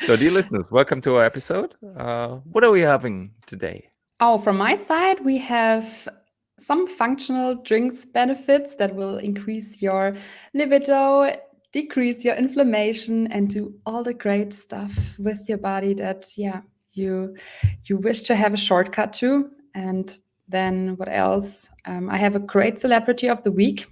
So, dear listeners, welcome to our episode. What are we having today? Oh, from my side, we have some functional drinks benefits that will increase your libido, decrease your inflammation, and do all the great stuff with your body that, you you wish to have a shortcut to. And then what else? I have a great celebrity of the week.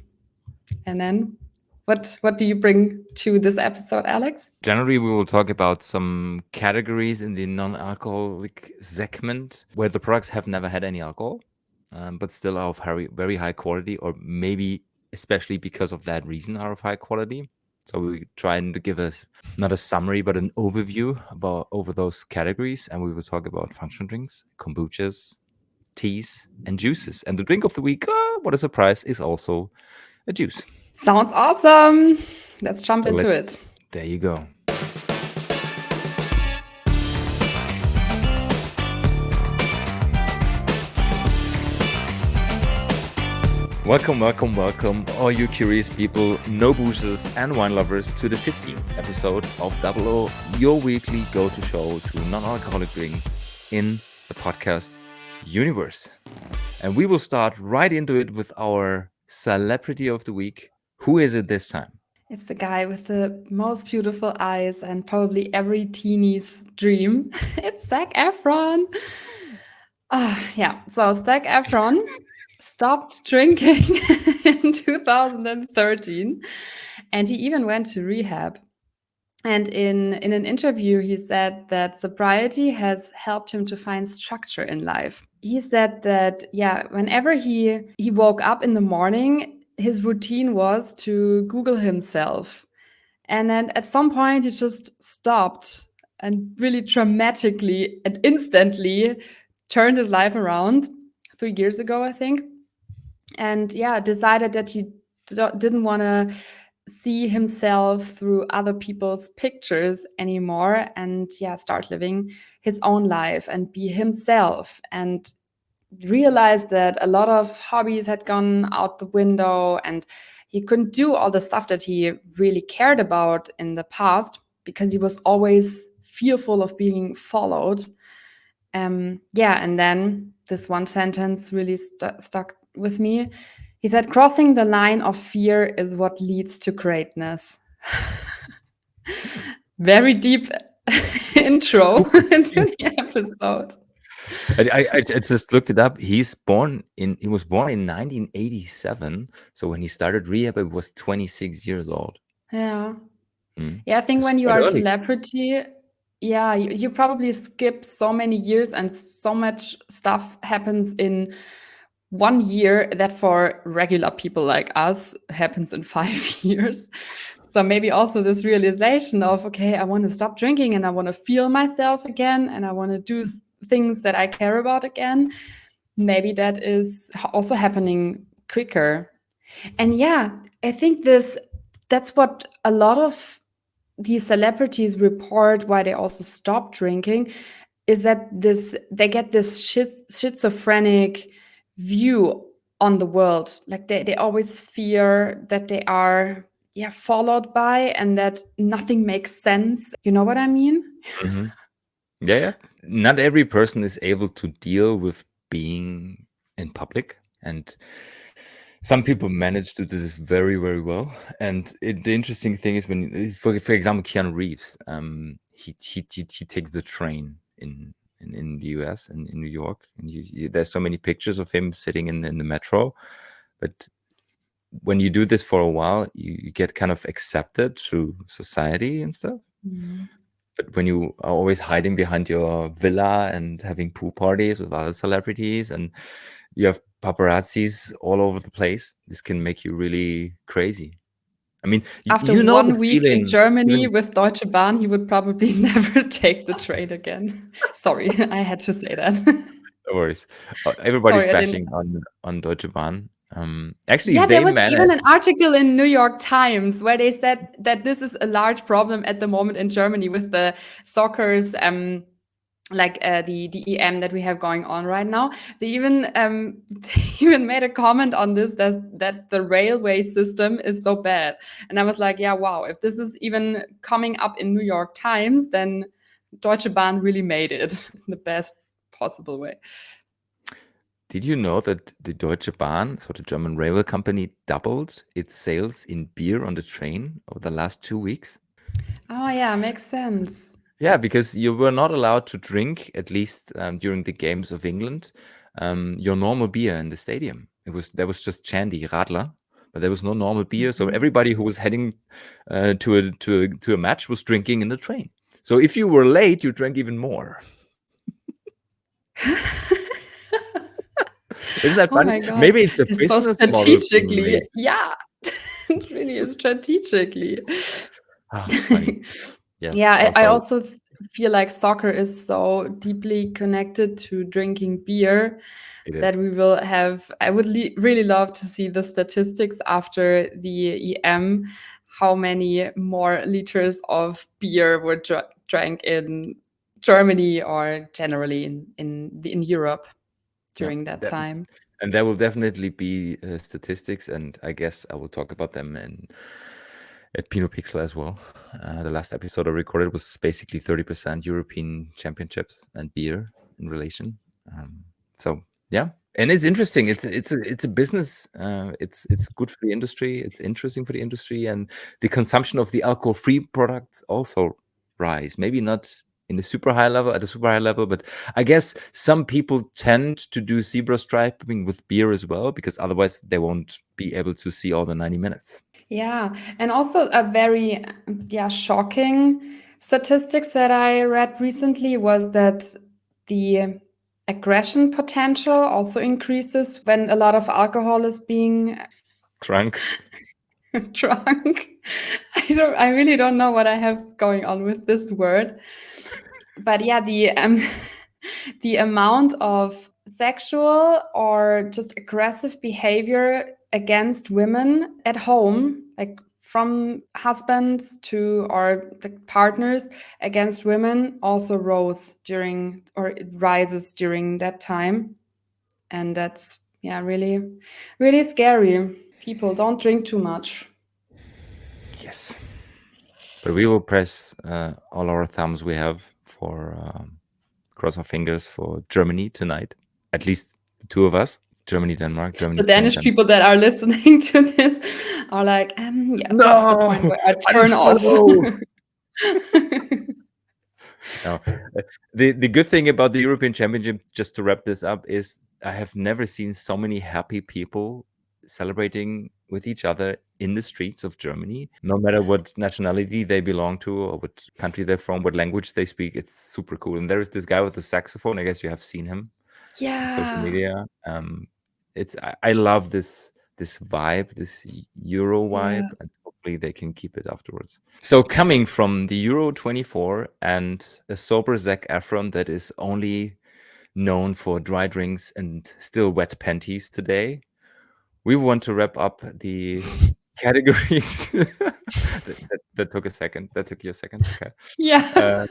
And then what do you bring to this episode, Alex? Generally, we will talk about some categories in the non alcoholic segment where the products have never had any alcohol, but still are of very, very high quality, or maybe especially because of that reason are of high quality. So we try and give us not a summary, but an overview about over those categories. And we will talk about functional drinks, kombuchas, teas, and juices. And the drink of the week, what a surprise, is also a juice. Sounds awesome. Let's jump So into it. there you go. Welcome, welcome, welcome, all you curious people, no boozers, and wine lovers, to the 15th episode of Double O, your weekly go-to show to non-alcoholic drinks in the podcast universe. And we will start right into it with our celebrity of the week. Who is it this time? It's the guy with the most beautiful eyes and probably every teenie's dream. It's Zac Efron. Yeah, so Zac Efron stopped drinking in 2013 and he even went to rehab. And in an interview, he said that sobriety has helped him to find structure in life. He said that, whenever he woke up in the morning, his routine was to Google himself. And then at some point, he just stopped and really dramatically and instantly turned his life around 3 years ago, I think. And decided that he didn't want to see himself through other people's pictures anymore and start living his own life and be himself, and realized that a lot of hobbies had gone out the window and he couldn't do all the stuff that he really cared about in the past because he was always fearful of being followed. And then this one sentence really stuck with me. He said, crossing the line of fear is what leads to greatness. Very deep intro into the episode. I just looked it up. He was born in 1987. So when he started rehab, it was 26 years old. Yeah. Hmm. Yeah, I think That's when you quite are a early. celebrity, you probably skip so many years and so much stuff happens in 1 year that for regular people like us happens in 5 years. So maybe also this realization of, okay, I want to stop drinking and I want to feel myself again and I want to do things that I care about again. Maybe that is also happening quicker. And I think that's what a lot of these celebrities report why they also stop drinking, is that they get this schizophrenic view on the world. Like they always fear that they are followed by and that nothing makes sense. You know what I mean? Mhm. Yeah. Not every person is able to deal with being in public, and some people manage to do this very, very well. And the interesting thing is when, for example, Keanu Reeves, he takes the train in the US and in New York, and there's so many pictures of him sitting in the metro. But when you do this for a while, you get kind of accepted through society and stuff. Mm. But when you are always hiding behind your villa and having pool parties with other celebrities and you have paparazzis all over the place, this can make you really crazy. I mean, After you know the 1 week in feeling. Germany Even, with Deutsche Bahn, he would probably never take the train again. Sorry, I had to say that. no worries. Everybody's Sorry, I didn't. bashing on Deutsche Bahn. Actually, Yeah, there they was even managed. an article in New York Times where they said that this is a large problem at the moment in Germany with the soccer's the EM that we have going on right now. They even they even made a comment on this, that the railway system is so bad. And I was like, yeah, wow, if this is even coming up in New York Times, then Deutsche Bahn really made it in the best possible way. Did you know that the Deutsche Bahn, so the German railway company, doubled its sales in beer on the train over the last 2 weeks? Oh yeah, makes sense. Yeah, because you were not allowed to drink, at least during the games of England, your normal beer in the stadium. There was just Chandy, Radler, but there was no normal beer. So Mhm. everybody who was heading to a match was drinking in the train. So if you were late, you drank even more. Isn't that Oh funny? my God. Maybe it's a It's so business model being strategically. made. Yeah, it really is strategically. Ah, funny. Yes. Yeah, Oh, I sorry. also feel like soccer is so deeply connected to drinking beer It is. that we will have. I would really love to see the statistics after the EM, how many more liters of beer were drank in Germany or generally in Europe Yeah. during that time. And there will definitely be statistics, and I guess I will talk about them at Pinot Pixel as well. The last episode I recorded was basically 30% European championships and beer in relation. So yeah, and it's interesting. It's a business. It's good for the industry. It's interesting for the industry, and the consumption of the alcohol-free products also rise. Maybe not in a super high level at a super high level, but I guess some people tend to do zebra striping with beer as well, because otherwise they won't be able to see all the 90 minutes. Yeah, and also a very shocking statistics that I read recently was that the aggression potential also increases when a lot of alcohol is being Drunk. drunk. I really don't know what I have going on with this word. But yeah, the the amount of sexual or just aggressive behavior against women at home, like from husbands to or the partners against women, also rose during or it rises during that time, and that's really really scary. People don't drink too much. Yes. But we will press all our thumbs we have for cross our fingers for Germany tonight. At least the two of us. Germany, Denmark. The Germany's playing Danish Denmark. people that are listening to this are like, yeah, this is the point No! where I turn off. Unfollow! No. The good thing about the European Championship, just to wrap this up, is I have never seen so many happy people celebrating with each other in the streets of Germany, no matter what nationality they belong to or what country they're from, what language they speak. It's super cool. And there is this guy with the saxophone. I guess you have seen him on social Yeah. media. I love this vibe, this Euro vibe, Yeah. and hopefully they can keep it afterwards. So coming from the Euro 24 and a sober Zac Efron that is only known for dry drinks and still wet panties today, we want to wrap up the categories. That took a second. That took you a second. Okay. Yeah. Uh,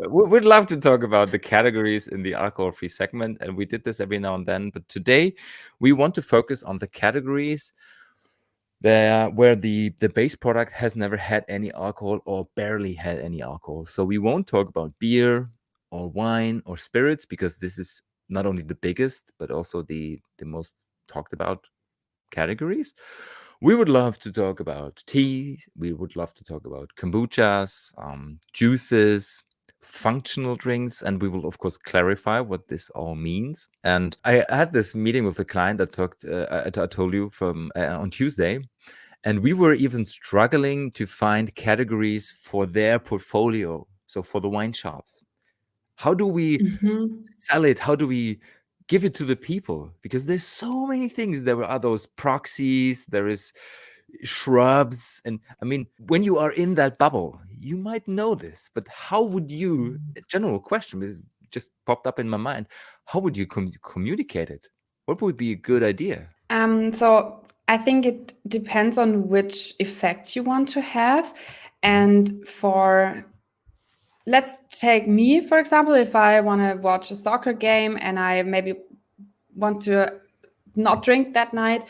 we'd love to talk about the categories in the alcohol-free segment, and we did this every now and then. But today, we want to focus on the categories where the base product has never had any alcohol or barely had any alcohol. So we won't talk about beer or wine or spirits, because this is not only the biggest but also the most talked about categories. We would love to talk about tea. We would love to talk about kombuchas, juices, functional drinks, and we will of course clarify what this all means. And I had this meeting with a client that talked. I told you from on Tuesday, and we were even struggling to find categories for their portfolio. So for the wine shops, how do we Mhm. sell it? How do we give it to the people? Because there's so many things. There are those proxies, there is shrubs, and I mean, when you are in that bubble, you might know this, but how would you, a general question is just popped up in my mind, how would you communicate it? What would be a good idea? So I think it depends on which effect you want to have. And for let's take me, for example, if I want to watch a soccer game and I maybe want to not drink that night,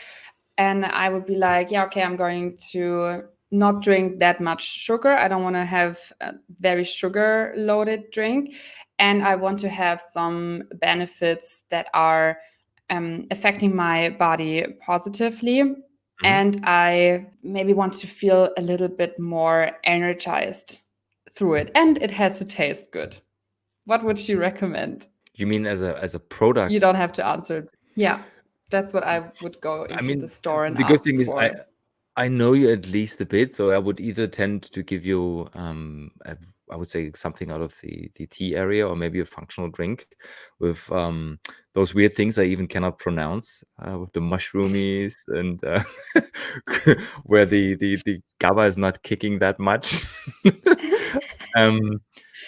and I would be like, yeah, okay, I'm going to not drink that much sugar. I don't want to have a very sugar loaded drink. And I want to have some benefits that are affecting my body positively. Mhm. And I maybe want to feel a little bit more energized through it. And it has to taste good. What would you recommend? You mean as a You product? don't have to answer it. Yeah, that's what I would go I into the mean, store and the good ask thing is for. I know you at least a bit, so I would either tend to give you, I would say something out of the tea area, or maybe a functional drink with those weird things I even cannot pronounce, with the mushroomies and where the GABA is not kicking that much. um,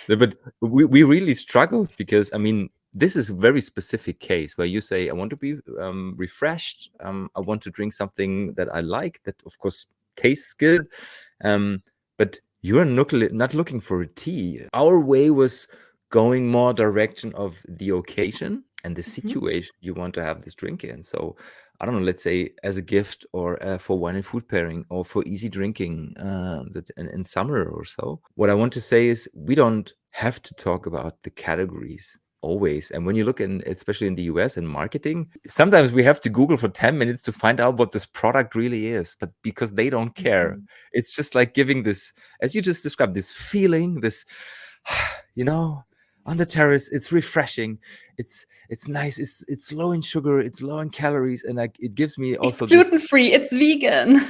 but we really struggled because I mean this is a very specific case where you say I want to be refreshed. I want to drink something that I like that of course tastes good. Um, but you're not looking for a tea. Our way was going more direction of the occasion and the Mhm. situation you want to have this drink in. So I don't know, let's say as a gift or for wine and food pairing or for easy drinking that in summer or so. What I want to say is we don't have to talk about the categories always. And when you look in, especially in the US in marketing, sometimes we have to Google for 10 minutes to find out what this product really is, but because they don't care. Mhm. It's just like giving this, as you just described, this feeling, this, you know, on the terrace, it's refreshing. It's nice. It's low in sugar. It's low in calories, and like it gives me It's also this gluten free, it's vegan.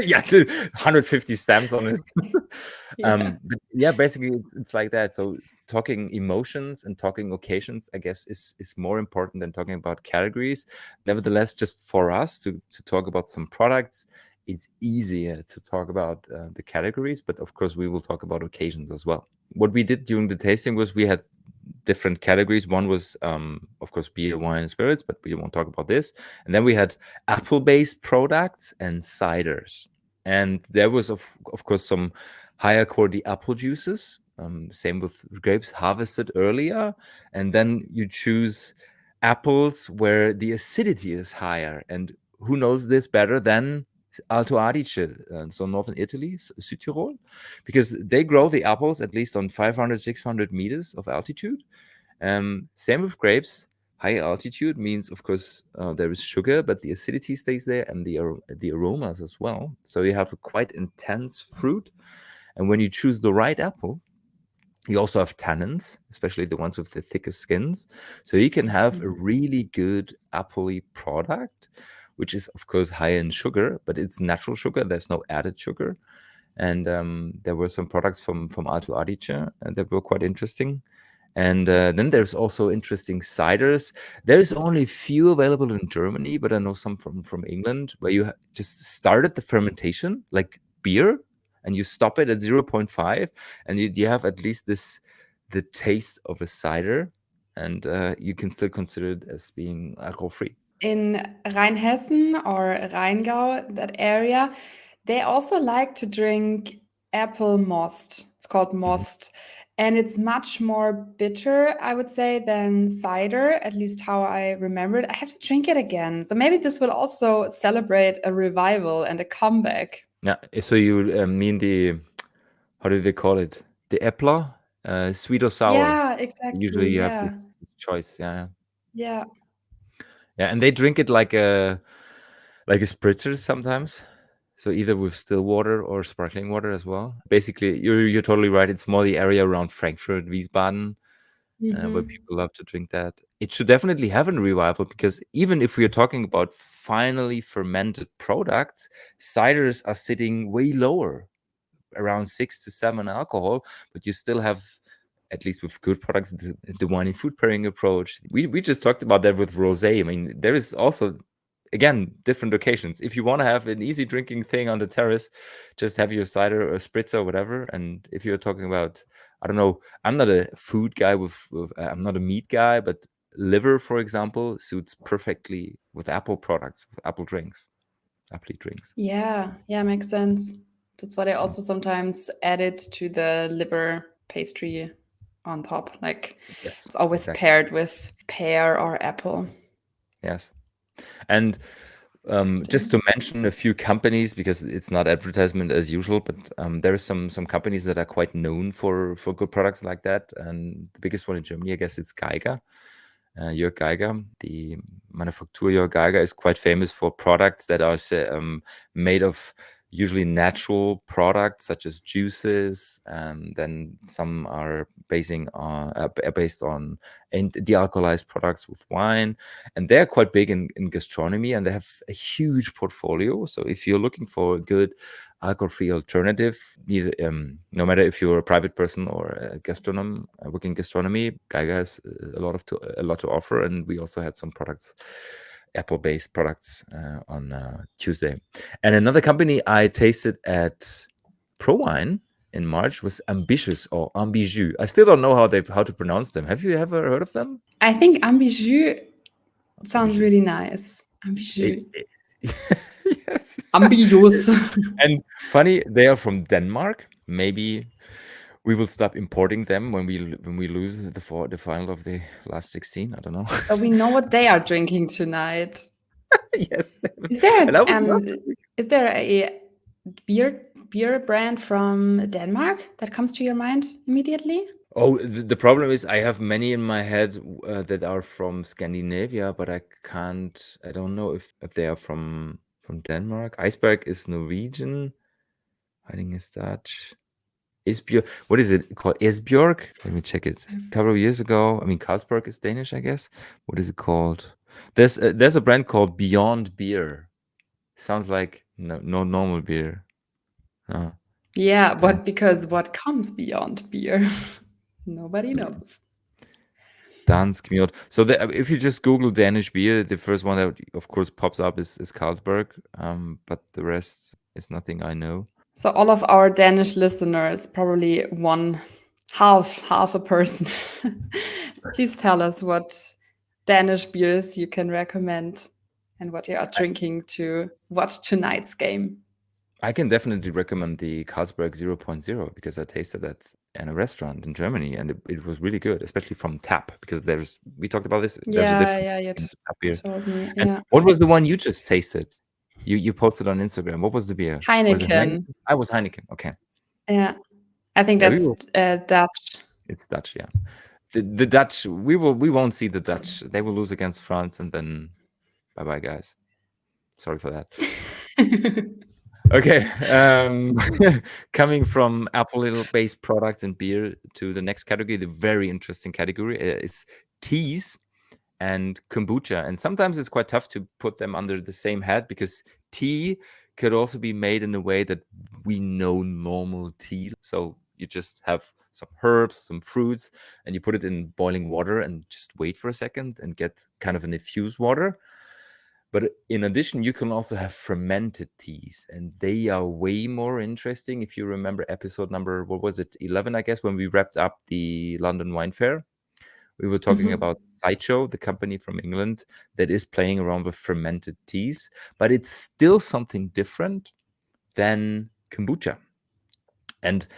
yeah, 150 stamps on it. Yeah. But yeah, basically it's like that. So talking emotions and talking occasions, I guess, is more important than talking about categories. Nevertheless, just for us to talk about some products, it's easier to talk about the categories. But of course, we will talk about occasions as well. What we did during the tasting was we had different categories. One was, of course, beer, wine, and spirits, but we won't talk about this. And then we had apple-based products and ciders. And there was, of course, some higher quality apple juices. Same with grapes harvested earlier. And then you choose apples where the acidity is higher. And who knows this better than Alto Adige, so northern Italy, Südtirol, because they grow the apples at least on 500, 600 meters of altitude. Same with grapes. High altitude means, of course, there is sugar, but the acidity stays there and the aromas as well. So you have a quite intense fruit. And when you choose the right apple, you also have tannins, especially the ones with the thickest skins. So you can have a Mhm. really good appley product, which is, of course, high in sugar, but it's natural sugar. There's no added sugar. And there were some products from Alto Adige that were quite interesting. And then there's also interesting ciders. There's only few available in Germany, but I know some from England where you just started the fermentation like beer, and you stop it at 0.5, and you have at least the taste of a cider, and you can still consider it as being alcohol free. In Rheinhessen or Rheingau, that area, they also like to drink apple most. It's called Mhm. most. And it's much more bitter, I would say, than cider, at least how I remember it. I have to drink it again. So maybe this will also celebrate a revival and a comeback. Yeah. So you mean the how do they call it? The Epler, sweet or sour. Yeah, Usually exactly. you have Yeah. this choice. Yeah. Yeah. Yeah. Yeah, and they drink it like a spritzer sometimes. So either with still water or sparkling water as well. Basically, you're totally right. It's more the area around Frankfurt, Wiesbaden, where Hmm. people love to drink that. It should definitely have a revival because even if we are talking about finally fermented products, ciders are sitting way lower, around 6 to 7 alcohol, but you still have, at least with good products, the wine and food pairing approach. We just talked about that with rosé. I mean, there is also, again, different occasions. If you want to have an easy drinking thing on the terrace, just have your cider or spritzer or whatever. And if you're talking about, I don't know, I'm not a food guy with I'm not a meat guy, but liver, for example, suits perfectly with apple products, with apple drinks, apple drinks. Yeah, yeah, makes sense. That's what I Mm. also sometimes added to the liver pastry on top. Like Yes, it's always exactly. paired with pear or apple. Yes. And Just to mention a few companies because it's not advertisement as usual, but there are some companies that are quite known for good products like that. And the biggest one in Germany, I guess, it's Geiger. Jörg Geiger, the manufacturer Jörg Geiger, is quite famous for products that are made of usually natural products such as juices, and then some are based on dealcoholized products with wine, and they're quite big in gastronomy, and they have a huge portfolio. So if you're looking for a good alcohol-free alternative, no matter if you're a private person or a gastronom working in gastronomy, Geiger has a lot to offer, and we also had some products, Apple-based products, on Tuesday. And another company I tasted at ProWine in March was Ambitious or Ambiju. I still don't know how to pronounce them. Have you ever heard of them? I think Ambiju sounds Ambiju. really nice. Ambiju. It, yes. Ambitious. And funny, they are from Denmark. Maybe we will stop importing them when we lose the final of the last 16. I don't know. But we know what they are drinking tonight. Yes. Is there And I would love to. is there a beer brand from Denmark that comes to your mind immediately? Oh, the problem is I have many in my head that are from Scandinavia, but I can't. I don't know if they are from Denmark. Iceberg is Norwegian. Hiding is Dutch. Isbjörg. What is it called? Isbjörg? Let me check it. A couple of years ago, I mean, Carlsberg is Danish, I guess. What is it called? There's a brand called Beyond Beer. Sounds like no normal beer. Yeah, Dan- but because what comes beyond beer? Nobody knows. Dansk Mjord. So if you just Google Danish beer, the first one that of course pops up is Carlsberg. But the rest is nothing I know. So all of our Danish listeners, probably one half a person. Please tell us what Danish beers you can recommend and what you are drinking to watch tonight's game. I can definitely recommend the Carlsberg 0.0 because I tasted that in a restaurant in Germany, and it was really good, especially from tap, because we talked about this. There's a difference Yeah, you in the tap beer. told me. And Yeah. what was the one you just tasted? You posted on Instagram. What was the beer? Was it Heineken. Heineken? I was Heineken. Okay. Yeah. I think Yeah, that's Dutch. it's Dutch, yeah. The Dutch, we won't see the Dutch. They will lose against France, and then bye-bye, guys. Sorry for that. Okay. Coming from alcohol-based products and beer to the next category, the very interesting category is teas and kombucha. And sometimes it's quite tough to put them under the same hat because tea could also be made in a way that we know normal tea. So you just have some herbs, some fruits, and you put it in boiling water and just wait for a second and get kind of an infused water. But in addition, you can also have fermented teas, and they are way more interesting. If you remember episode number, what was it, 11, I guess, when we wrapped up the London Wine Fair, we were talking Mhm. about Sideshow, the company from England that is playing around with fermented teas, but it's still something different than kombucha. And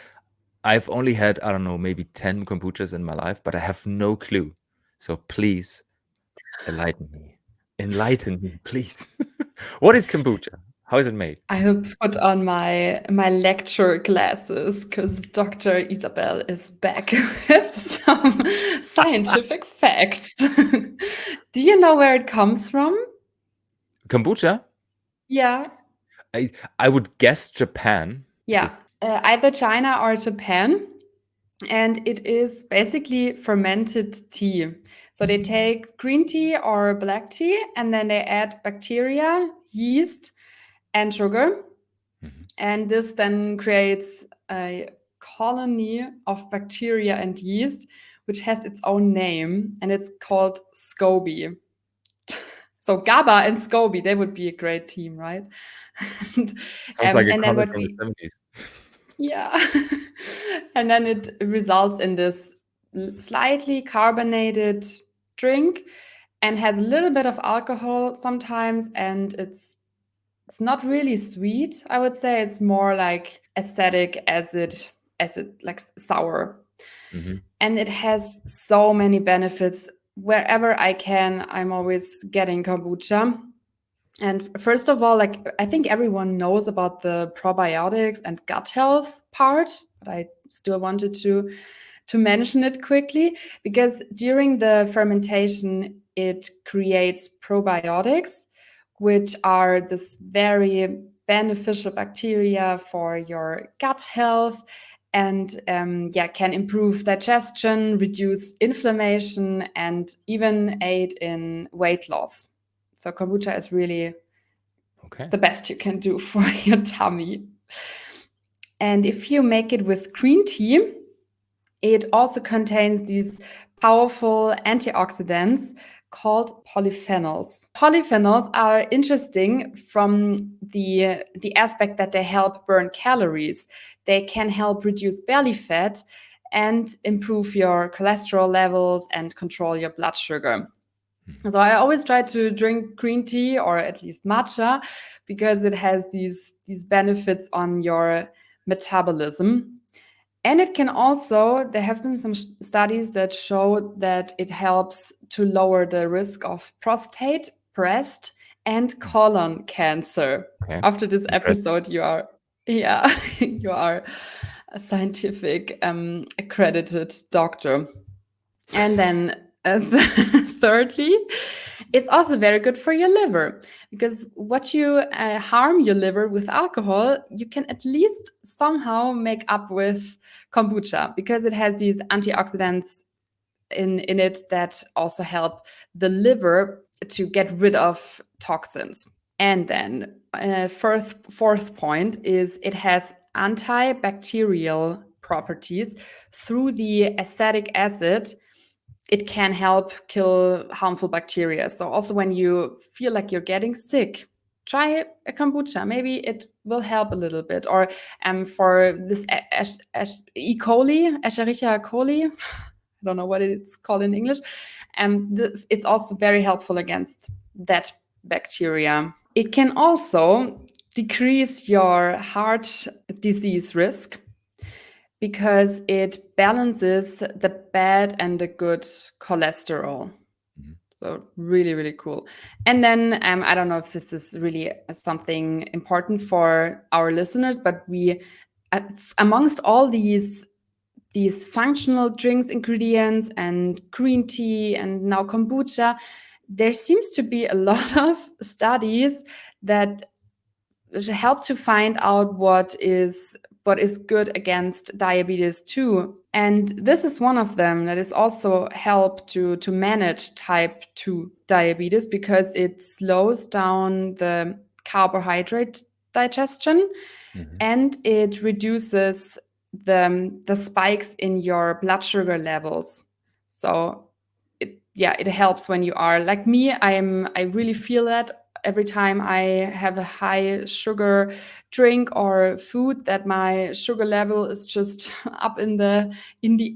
I've only had, I don't know, maybe 10 kombuchas in my life, but I have no clue. So please enlighten me. Enlighten me, please. What is kombucha? How is it made? I will put on my lecture glasses because Dr. Isabel is back with some scientific facts. Do you know where it comes from? Kombucha? Yeah. I would guess Japan Yeah. because Either China or Japan. And it is basically fermented tea. So they take green tea or black tea and then they add bacteria, yeast, and sugar. Mhm. And this then creates a colony of bacteria and yeast, which has its own name, and it's called SCOBY. So GABA and SCOBY, they would be a great team, right? and, Sounds like a and then comic what from the we, 70s. yeah, and then it results in this slightly carbonated drink and has a little bit of alcohol sometimes, and it's not really sweet, I would say. It's more like acidic acid, like sour. Mhm. And it has so many benefits. Wherever I can, I'm always getting kombucha. And first of all, like I think everyone knows about the probiotics and gut health part, but I still wanted to mention it quickly because during the fermentation it creates probiotics, which are this very beneficial bacteria for your gut health and yeah, can improve digestion, reduce inflammation, and even aid in weight loss. So kombucha is really Okay. the best you can do for your tummy. And if you make it with green tea, it also contains these powerful antioxidants called polyphenols. Polyphenols are interesting from the aspect that they help burn calories. They can help reduce belly fat and improve your cholesterol levels and control your blood sugar. So I always try to drink green tea or at least matcha because it has these benefits on your metabolism. And it can also, there have been some studies that show that it helps to lower the risk of prostate, breast, and colon cancer. Okay. After this Interesting. episode, you are, yeah, you are a scientific accredited doctor. And then thirdly, it's also very good for your liver because what you harm your liver with alcohol, you can at least somehow make up with kombucha because it has these antioxidants in it that also help the liver to get rid of toxins. And then fourth point is it has antibacterial properties through the acetic acid. It can help kill harmful bacteria. So also when you feel like you're getting sick, try a kombucha. Maybe it will help a little bit. Or for this E. coli, Escherichia coli, I don't know what it's called in English. It's also very helpful against that bacteria. It can also decrease your heart disease risk because it balances the bad and the good cholesterol. Mhm. So really, really cool. And then I don't know if this is really something important for our listeners, but we, amongst all these functional drinks ingredients and green tea and now kombucha, there seems to be a lot of studies that help to find out what is good against diabetes too. And this is one of them that is also help to manage type 2 diabetes because it slows down the carbohydrate digestion Mhm. and it reduces the spikes in your blood sugar levels. So it helps when you are like me. I really feel that every time I have a high sugar drink or food that my sugar level is just up in the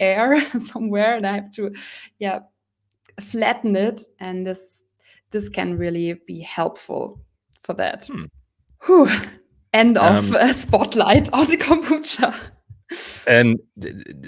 air somewhere and I have to yeah flatten it, and this can really be helpful for that. Hmm. Whew. End of Um, spotlight on the kombucha. and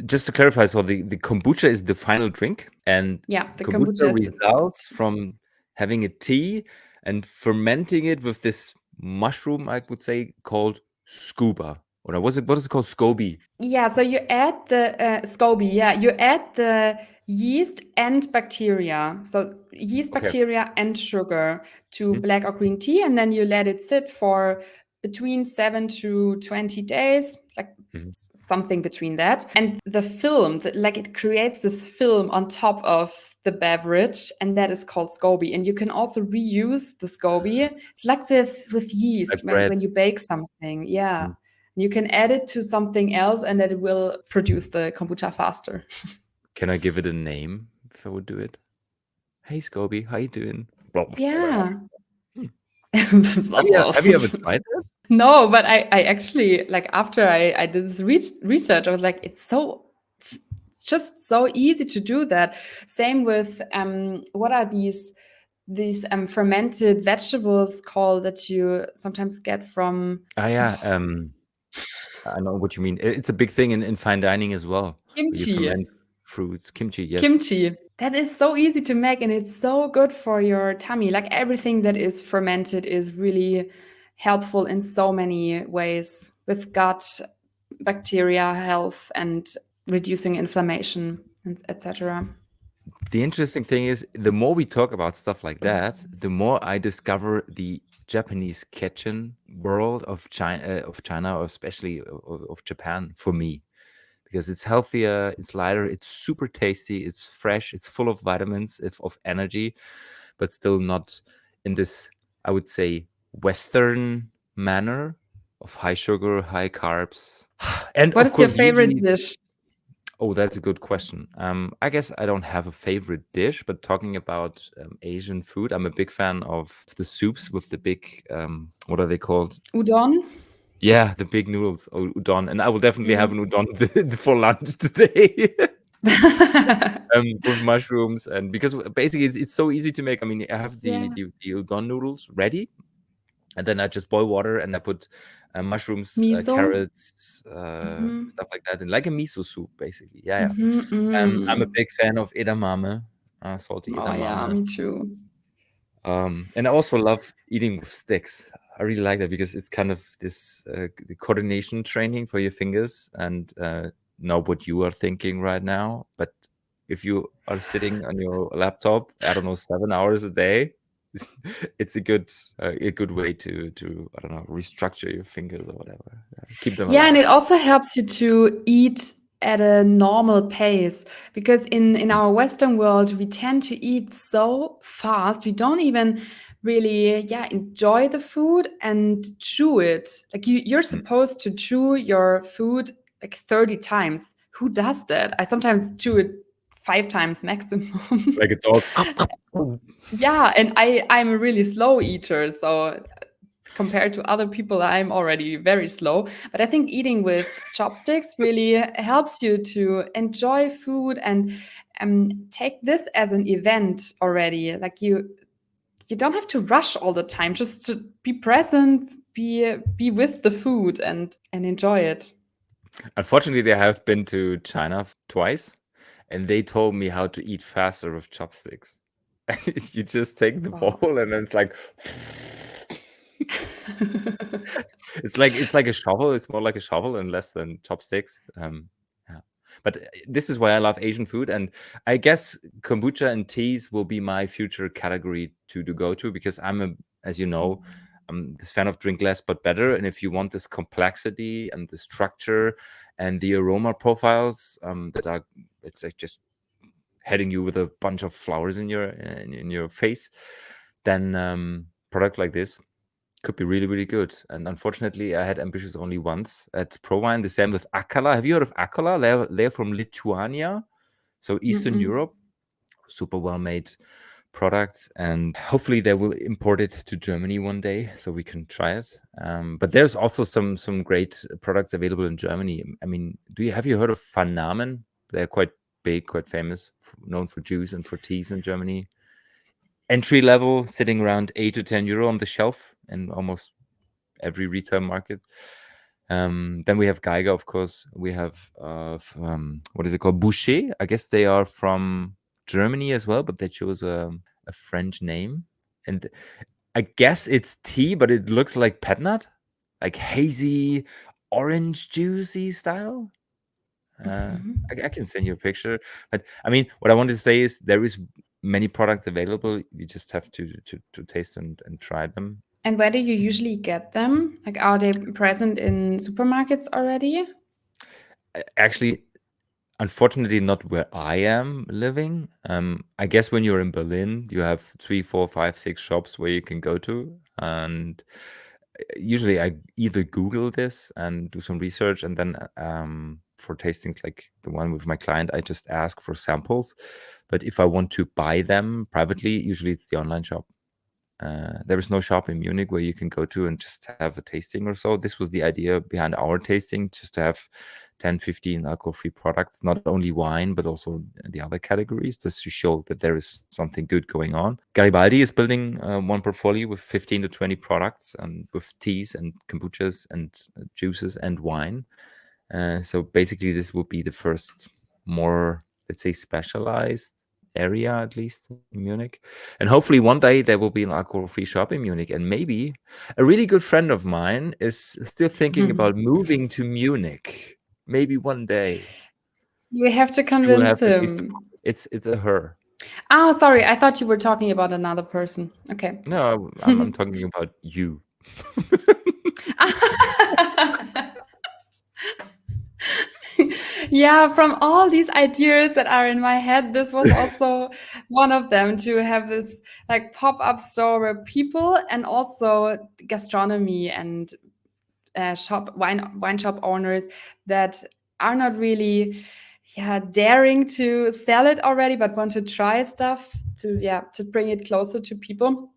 just to clarify, so the kombucha is the final drink, and Yeah, the kombucha kombucha is results from having a tea and fermenting it with this mushroom, I would say, called scuba. Or what is it called? SCOBY. yeah. So you add the SCOBY. Yeah, you add the yeast and bacteria. So yeast, Okay. bacteria, and sugar to Mhm. black or green tea, and then you let it sit for between 7 to 20 days, like Mhm. something between that. And the film, like it creates this film on top of the beverage, and that is called SCOBY. And you can also reuse the SCOBY. It's like with yeast Like bread. when you bake something. Yeah. Mhm. You can add it to something else and it will produce the kombucha faster. Can I give it a name if I would do it? Hey, Scoby, how you doing? Blah, blah, blah, blah. Yeah. Hmm. Have you ever tried that? No, but I actually like after I did this research, I was like, it's just so easy to do that. Same with what are these fermented vegetables called that you sometimes get from Ah, yeah. I know what you mean. It's a big thing in fine dining as well, where you kimchi. ferment. fruits, kimchi. Yes, Kimchi. That is so easy to make and it's so good for your tummy. Like everything that is fermented is really helpful in so many ways with gut bacteria health and reducing inflammation and etc. the interesting thing is, the more we talk about stuff like that, the more I discover the Japanese kitchen world of China, or especially of Japan, for me, because it's healthier, it's lighter, it's super tasty, it's fresh, it's full of vitamins, if of energy, but still not in this, I would say, Western manner of high sugar, high carbs, and What of is your course, favorite usually. dish? Oh, that's a good question. I guess I don't have a favorite dish, but talking about Asian food, I'm a big fan of the soups with the big, what are they called? Udon? Yeah, the big noodles, udon. And I will definitely have Mm. an udon for lunch today. With mushrooms, and because basically it's so easy to make. I mean, I have the, Yeah. the udon noodles ready, and then I just boil water and I put mushrooms, Miso? carrots, Mhm. stuff like that, and like a miso soup, basically. Yeah, yeah. Mhm, I'm a mm. big fan of edamame, salty Oh yeah, edamame. me too. And I also love eating with sticks. I really like that because it's kind of this the coordination training for your fingers. And know what you are thinking right now, but if you are sitting on your laptop, I don't know, 7 hours a day, it's a good way to I don't know, restructure your fingers or whatever. Keep them Yeah, and alive. it also helps you to eat at a normal pace because in our Western world we tend to eat so fast. We don't even really enjoy the food and chew it. Like you're Mm. supposed to chew your food like 30 times. Who does that? I sometimes chew it 5 times maximum. Like a dog. Yeah, and I'm a really slow eater, so compared to other people, I'm already very slow. But I think eating with chopsticks really helps you to enjoy food and take this as an event already. Like you don't have to rush all the time. Just to be present, be with the food and enjoy it. Unfortunately, I have been to China twice, and they told me how to eat faster with chopsticks. You just take the Wow. bowl and then it's like it's like a shovel. It's more like a shovel and less than chopsticks. Yeah. But this is why I love Asian food, and I guess kombucha and teas will be my future category to go to, because as you know, I'm this fan of drink less but better. And if you want this complexity and the structure and the aroma profiles, that are, it's like just heading you with a bunch of flowers in your face, then products like this could be really, really good. And unfortunately, I had Ambitious only once at ProWine. The same with Akala. Have you heard of Akala? They're from Lithuania, so Eastern Mm-mm. Europe. Super well made products, and hopefully they will import it to Germany one day so we can try it. But there's also some great products available in Germany. I mean, have you heard of Fanamen? They're quite big, quite famous, known for juice and for teas in Germany. Entry level, sitting around 8 to 10 euro on the shelf in almost every retail market. Then we have Geiger, of course. We have what is it called? Boucher. I guess they are from Germany as well, but they chose a French name. And I guess it's tea, but it looks like pet nut, like hazy, orange juicy style. Mhm. I can send you a picture. But I mean, what I wanted to say is there is many products available. You just have to taste and try them. And where do you usually get them? Like, are they present in supermarkets already? Actually, unfortunately, not where I am living. I guess when you're in Berlin, you have three, four, five, six shops where you can go to. And usually I either Google this and do some research, and then for tastings like the one with my client, I just ask for samples. But if I want to buy them privately, usually it's the online shop. There is no shop in Munich where you can go to and just have a tasting or so. This was the idea behind our tasting, just to have 10, 15 alcohol-free products, not only wine, but also the other categories, just to show that there is something good going on. Garibaldi is building one portfolio with 15 to 20 products, and with teas and kombuchas and juices and wine. So basically, this will be the first more let's say, specialized area, at least in Munich. And hopefully one day there will be an alcohol-free shop in Munich. And maybe a really good friend of mine is still thinking about moving to Munich. Maybe one day You have to she will have convince at least him. it's a her. Oh, sorry. I thought you were talking about another person. Okay. No, I'm talking about you. Yeah, from all these ideas that are in my head, this was also one of them, to have this like pop-up store where people and also gastronomy and wine shop owners that are not really daring to sell it already, but want to try stuff to bring it closer to people.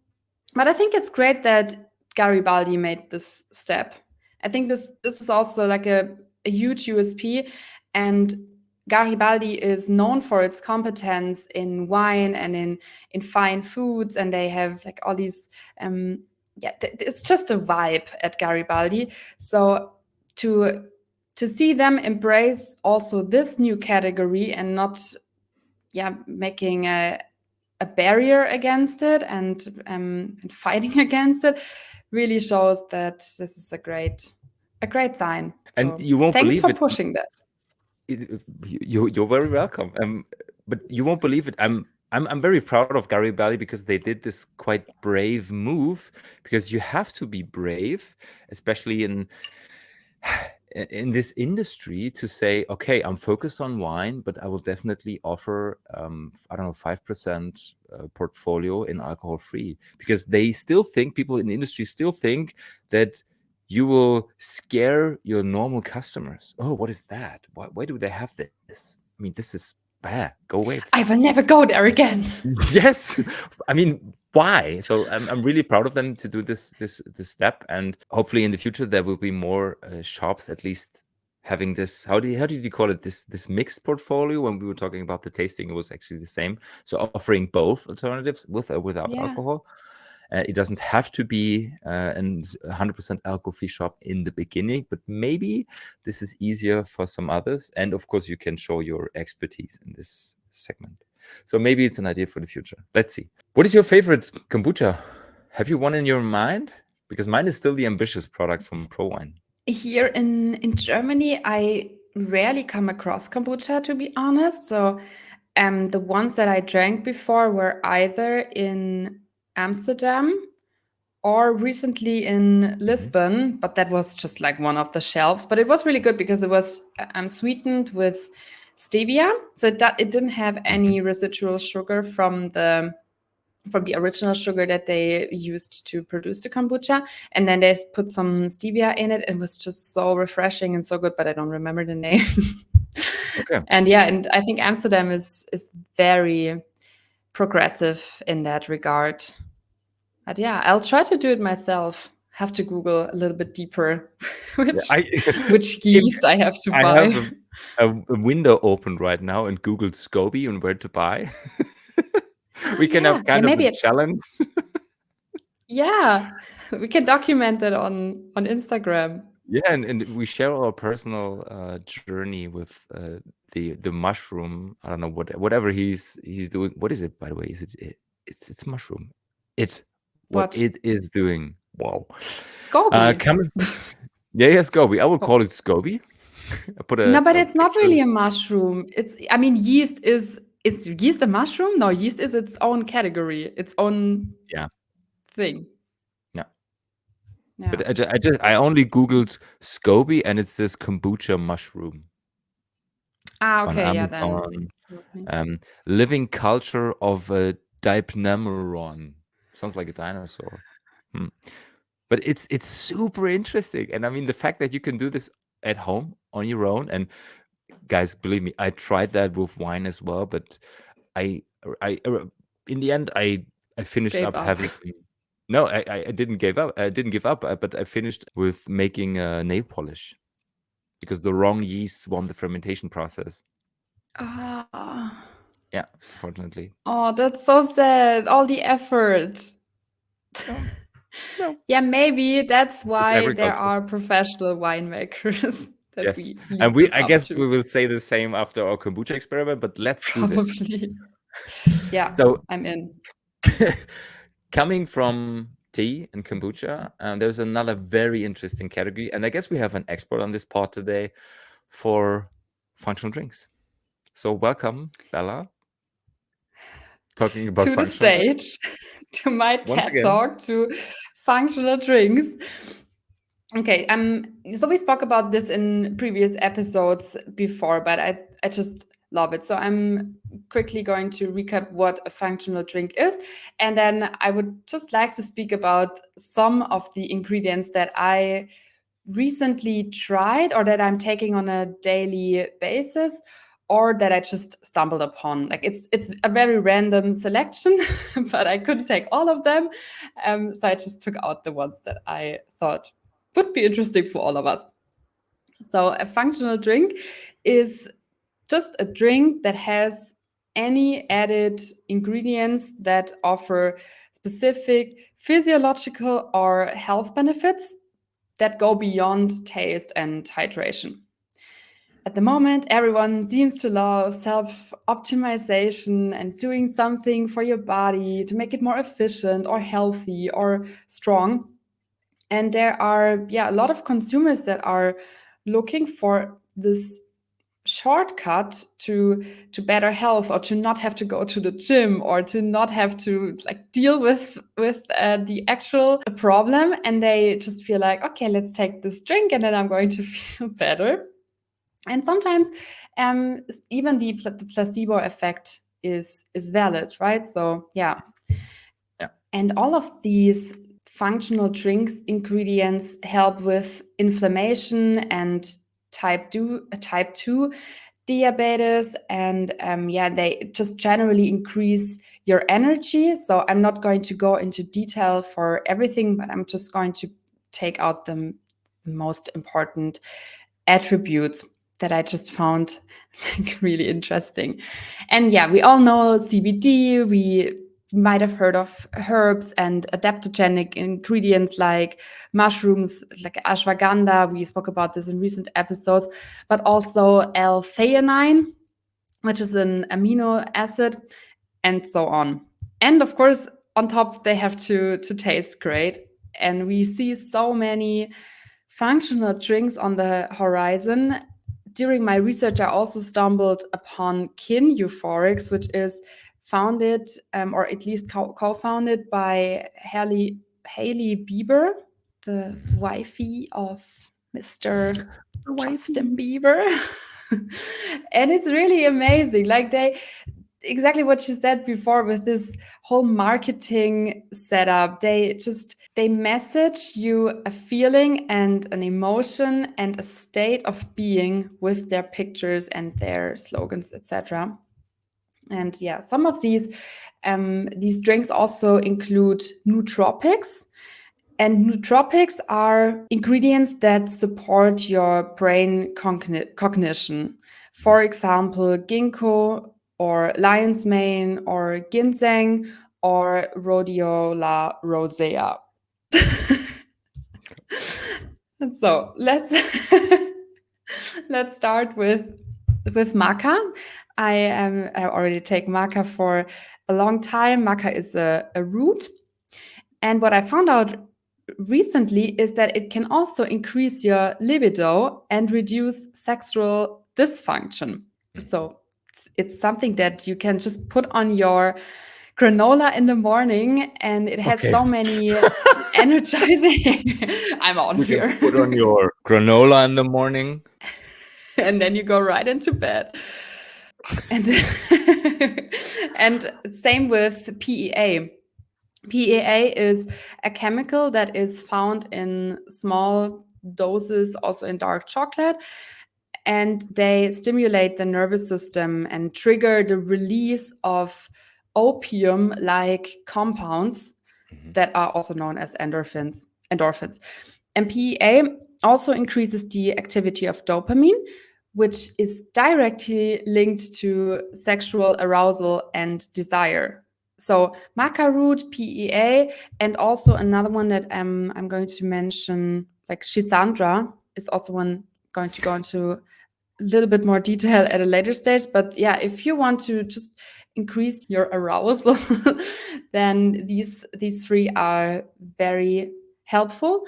But I think it's great that Garibaldi made this step. I think this is also like a huge USP, and Garibaldi is known for its competence in wine and in fine foods, and they have like all these it's just a vibe at Garibaldi. So to see them embrace also this new category and not making a barrier against it and fighting against it really shows that this is a great sign. And So you won't thanks believe for it. pushing that. You're very welcome. But you won't believe it. I'm very proud of Garibaldi because they did this quite brave move. Because you have to be brave, especially in this industry, to say, okay, I'm focused on wine, but I will definitely offer I don't know, 5% portfolio in alcohol free, because they still think, people in the industry still think that you will scare your normal customers. Oh, what is that? Why do they have this? I mean, this is bad. Go away. I will never go there again. Yes, I mean, why? So I'm really proud of them to do this step, and hopefully in the future there will be more shops at least having this. How did you call it, this mixed portfolio? When we were talking about the tasting, it was actually the same. So offering both alternatives with or without Yeah. alcohol. It doesn't have to be an 100% alcohol-free shop in the beginning, but maybe this is easier for some others. And of course, you can show your expertise in this segment. So maybe it's an idea for the future. Let's see. What is your favorite kombucha? Have you one in your mind? Because mine is still the ambitious product from ProWine. Here in Germany, I rarely come across kombucha, to be honest. So the ones that I drank before were either in Amsterdam or recently in Lisbon, but that was just like one of the shelves. But it was really good because it was sweetened with stevia, so it didn't have any residual sugar from the original sugar that they used to produce the kombucha, and then they put some stevia in it. It was just so refreshing and so good, but I don't remember the name. Okay. And I think Amsterdam is very progressive in that regard. But yeah, I'll try to do it myself. Have to Google a little bit deeper which yeast I have to I buy. have a window open right now and Googled SCOBY and where to buy. We can have kind of maybe a challenge. Yeah, we can document that on Instagram. Yeah, and we share our personal journey with the mushroom. I don't know whatever he's doing. What is it, by the way? Is it's mushroom? What What? it is doing? Wow. SCOBY. Yeah, SCOBY. I will Oh. call it SCOBY. I put No, a but it's not picture. really a mushroom. I mean, yeast is yeast a mushroom? No, yeast is its own category, its own thing. Yeah. Yeah. But I only Googled SCOBY and it's this kombucha mushroom on Okay, yeah, then. Amazon. Living culture of a Dipnemeron. Sounds like a dinosaur. But it's super interesting. And I mean, the fact that you can do this at home on your own, and guys, believe me, I tried that with wine as well, but I in the end I finished Gave up up. having. No, I didn't give up. I didn't give up, but I finished with making nail polish because the wrong yeast won the fermentation process. Ah. Yeah, unfortunately. Oh, that's so sad. All the effort. No, Yeah, maybe that's it's why there agriculture. are professional winemakers. that Yes. we And leave this I up guess we to. will say the same after our kombucha experiment, but let's do this. Probably. Yeah, So, I'm in. coming from tea and kombucha, there's another very interesting category, and I guess we have an expert on this part today for functional drinks. So, welcome, Bella, talking about To the functional drinks stage, to my once TED again. talk to functional drinks. Okay, so we spoke about this in previous episodes before, but I just love it. So I'm quickly going to recap what a functional drink is, and then I would just like to speak about some of the ingredients that I recently tried or that I'm taking on a daily basis or that I just stumbled upon. Like it's a very random selection, but I couldn't take all of them. So I just took out the ones that I thought would be interesting for all of us. So a functional drink is just a drink that has any added ingredients that offer specific physiological or health benefits that go beyond taste and hydration. At the moment, everyone seems to love self optimization and doing something for your body to make it more efficient or healthy or strong. And there are, a lot of consumers that are looking for this shortcut to better health or to not have to go to the gym or to not have to like deal with the actual problem, and they just feel like, okay, let's take this drink and then I'm going to feel better. And sometimes even the placebo effect is valid, right? So yeah. Yeah. And all of these functional drinks ingredients help with inflammation and type 2 diabetes, and they just generally increase your energy. So I'm not going to go into detail for everything, but I'm just going to take out the most important attributes that I just found like really interesting. And yeah, we all know CBD. We might have heard of herbs and adaptogenic ingredients like mushrooms, like ashwagandha. We spoke about this in recent episodes, but also L-theanine, which is an amino acid, and so on. And of course, on top, they have to taste great. And we see so many functional drinks on the horizon. During my research, I also stumbled upon Kin Euphorics, which is founded or at least co-founded by Hailey Bieber, the wifey of Mr. Justin Bieber. And it's really amazing. Like exactly what you said before with this whole marketing setup. They message you a feeling and an emotion and a state of being with their pictures and their slogans, etc. And yeah, some of these drinks also include nootropics. And nootropics are ingredients that support your brain cognition. For example, ginkgo or lion's mane or ginseng or rhodiola rosea. So let's start with maca. I already take maca for a long time. Maca is a root, and what I found out recently is that it can also increase your libido and reduce sexual dysfunction. So it's something that you can just put on your granola in the morning, and it has Okay. so many energizing. I'm on You here. can put on your granola in the morning. And then you go right into bed. And and same with PEA. PEA is a chemical that is found in small doses, also in dark chocolate, and they stimulate the nervous system and trigger the release of opium-like compounds that are also known as endorphins. And PEA also increases the activity of dopamine, which is directly linked to sexual arousal and desire. So maca root, PEA, and also another one that I'm going to mention, like Schisandra, is also one going to go into a little bit more detail at a later stage. But yeah, if you want to just increase your arousal, then these three are very helpful.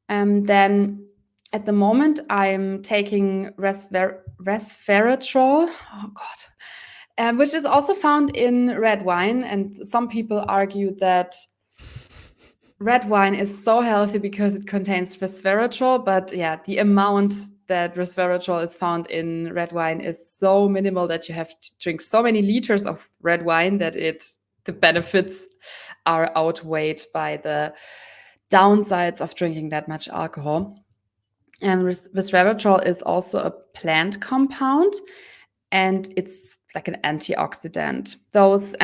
Then at the moment, I'm taking resveratrol. Oh God. Which is also found in red wine. And some people argue that red wine is so healthy because it contains resveratrol. But yeah, the amount that resveratrol is found in red wine is so minimal that you have to drink so many liters of red wine that the benefits are outweighed by the downsides of drinking that much alcohol. And resveratrol is also a plant compound, and it's like an antioxidant. Those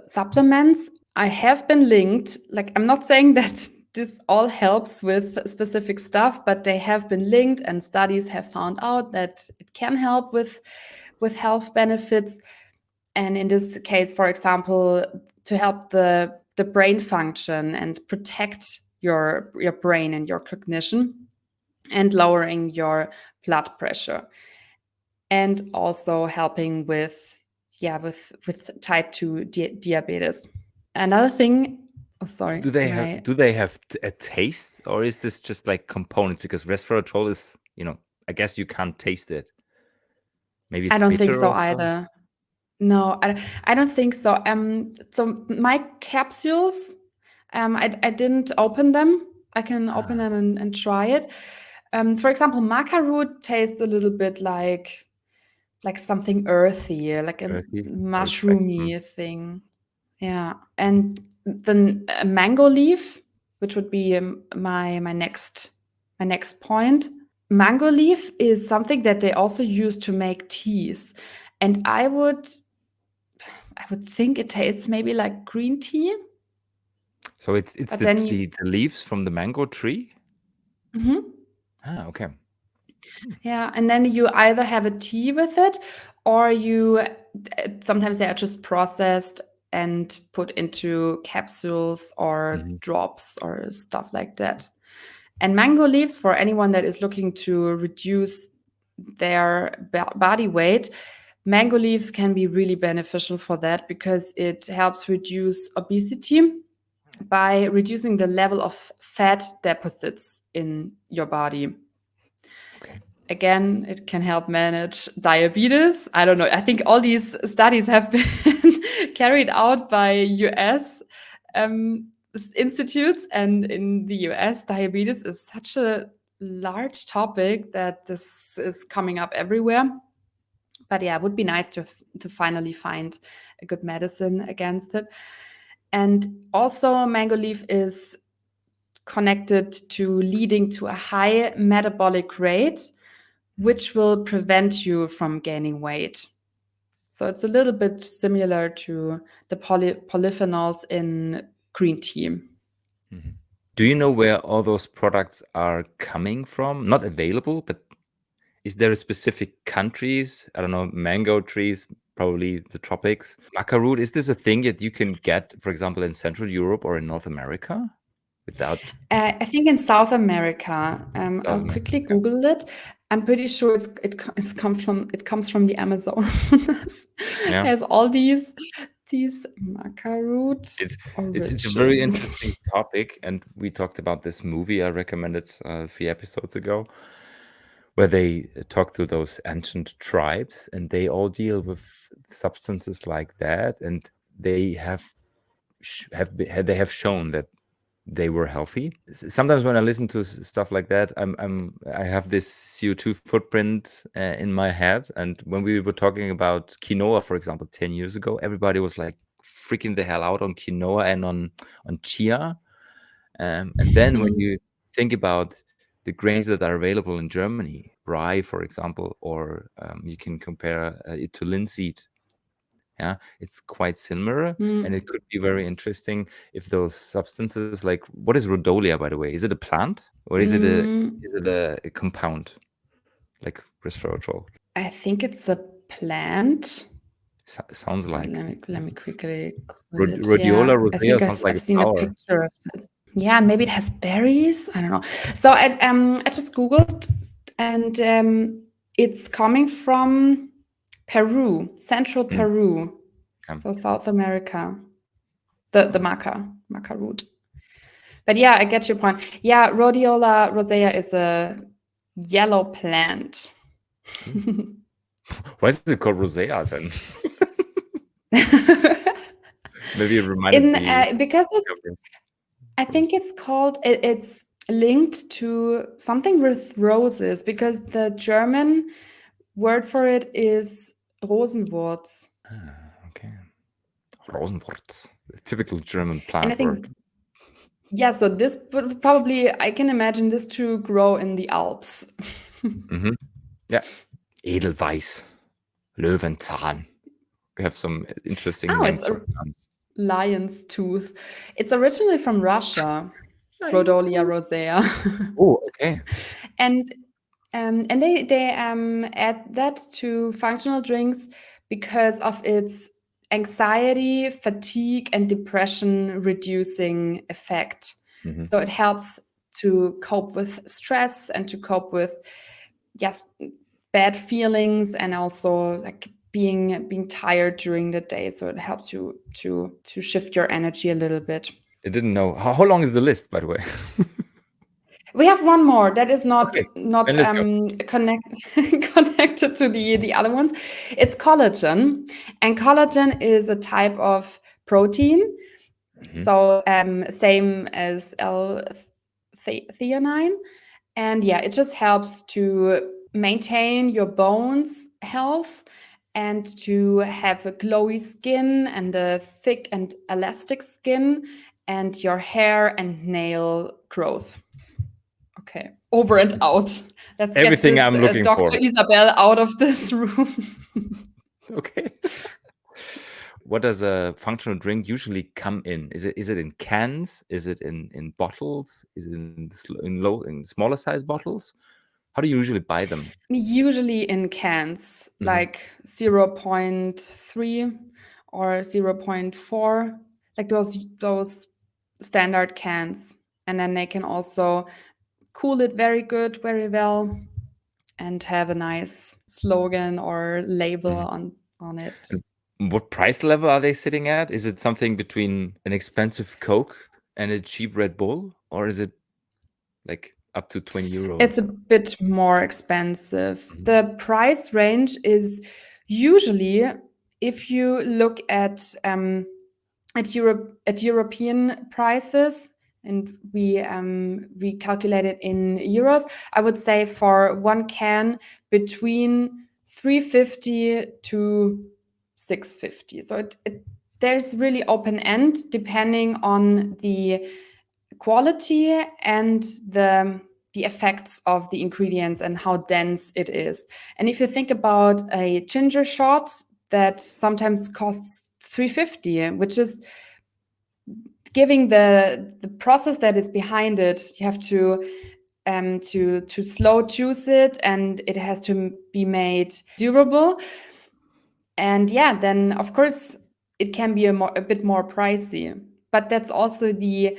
supplements, I have been linked, like I'm not saying that this all helps with specific stuff, but they have been linked and studies have found out that it can help with health benefits. And in this case, for example, to help the brain function and protect your brain and your cognition, and lowering your blood pressure, and also helping with type 2 diabetes. Another thing, oh sorry, Do they have a taste, or is this just like components? Because resveratrol is, I guess you can't taste it. Maybe I it's don't think bitter so or so. either. No, I don't think so. So my capsules, I didn't open them. I can open them and try it. For example, maca root tastes a little bit like something earthy, like a Earthy, I expect. mushroomy thing. Yeah, and then a mango leaf, which would be my next point. Mango leaf is something that they also use to make teas, and I would think it tastes maybe like green tea. So it's But the, then the the leaves from the mango tree. Mhm. Okay. Yeah, and then you either have a tea with it, or sometimes they are just processed and put into capsules or Mm-hmm. drops or stuff like that. And mango leaves, for anyone that is looking to reduce their body weight, mango leaves can be really beneficial for that because it helps reduce obesity by reducing the level of fat deposits in your body. Okay. Again, it can help manage diabetes. I don't know. I think all these studies have been carried out by US institutes. And in the US, diabetes is such a large topic that this is coming up everywhere. But yeah, it would be nice to finally find a good medicine against it. And also, mango leaf is connected to leading to a high metabolic rate, which will prevent you from gaining weight. So it's a little bit similar to the polyphenols in green tea. Mm-hmm. Do you know where all those products are coming from? Not available, but is there a specific countries? I don't know, mango trees, probably the tropics. Maca root, is this a thing that you can get, for example, in Central Europe or in North America without I think in South America. South I'll America? quickly Okay. Google it. I'm pretty sure it comes from the Amazon. Yeah. Has all these maca root It's a very origin. interesting topic, and we talked about this movie I recommended a few episodes ago, where they talk to those ancient tribes, and they all deal with substances like that, and they have shown that they were healthy. Sometimes when I listen to stuff like that, I have this CO2 footprint in my head. And when we were talking about quinoa, for example, 10 years ago, everybody was like freaking the hell out on quinoa and on chia. And then when you think about the grains that are available in Germany, rye, for example, or you can compare it to linseed. Yeah, it's quite similar, and it could be very interesting if those substances, like, what is rhodolia, by the way? Is it a plant, or is it Mm, a compound like resveratrol? I think it's a plant. Sounds like Let me quickly Google it. rhodiola Yeah, I rosea think sounds like I've a seen a flower. picture of it. Yeah, maybe it has berries. I don't know. So I just googled And it's coming from Peru, central Mm. Peru, Okay. so South America, the maca root. But yeah, I get your point. Yeah, Rhodiola rosea is a yellow plant. Why is it called rosea then? Maybe it reminded In me because it's, of I think it's called it's linked to something with roses because the German word for it is Rosenwurz. Okay. Rosenwurz, the typical German And I plant think, word. yeah, so this would probably, I can imagine this to grow in the Alps. Hmm. Yeah. Edelweiss, Löwenzahn. We have some interesting Oh, it's names a for plants. lion's tooth. It's originally from Russia, Lion's Rhodolia tooth. rosea. Oh, okay. And they add that to functional drinks because of its anxiety, fatigue, and depression reducing effect. Hmm. So it helps to cope with stress and to cope with, yes, bad feelings and also like being tired during the day. So it helps you to shift your energy a little bit. I didn't know. How long is the list, by the way? We have one more that is not Okay, then let's go. connect connected to the other ones. It's collagen, and collagen is a type of protein. Hmm. So same as L-theanine, and yeah, it just helps to maintain your bones health and to have a glowy skin and a thick and elastic skin and your hair and nail growth. Okay, over and out. Let's get Everything this I'm looking Dr. for. Isabel out of this room. Okay. What does a functional drink usually come in? Is it in cans? Is it in bottles? Is it in smaller size bottles? How do you usually buy them? Usually in cans, Hmm. like 0.3 or 0.4, like those standard cans. And then they can also cool it very good, very well, and have a nice slogan or label Hmm. on it. And what price level are they sitting at? Is it something between an expensive Coke and a cheap Red Bull, or is it like up to 20 euro? It's a bit more expensive. Mhm. The price range is usually, if you look at European prices, and we calculate it in euros, I would say for one can between 350 to 650. So there's really open end depending on the quality and the effects of the ingredients and how dense it is. And if you think about a ginger shot that sometimes costs 350, which is giving the process that is behind it, you have to slow juice it and it has to be made durable. And yeah, then of course it can be a bit more pricey. But that's also the,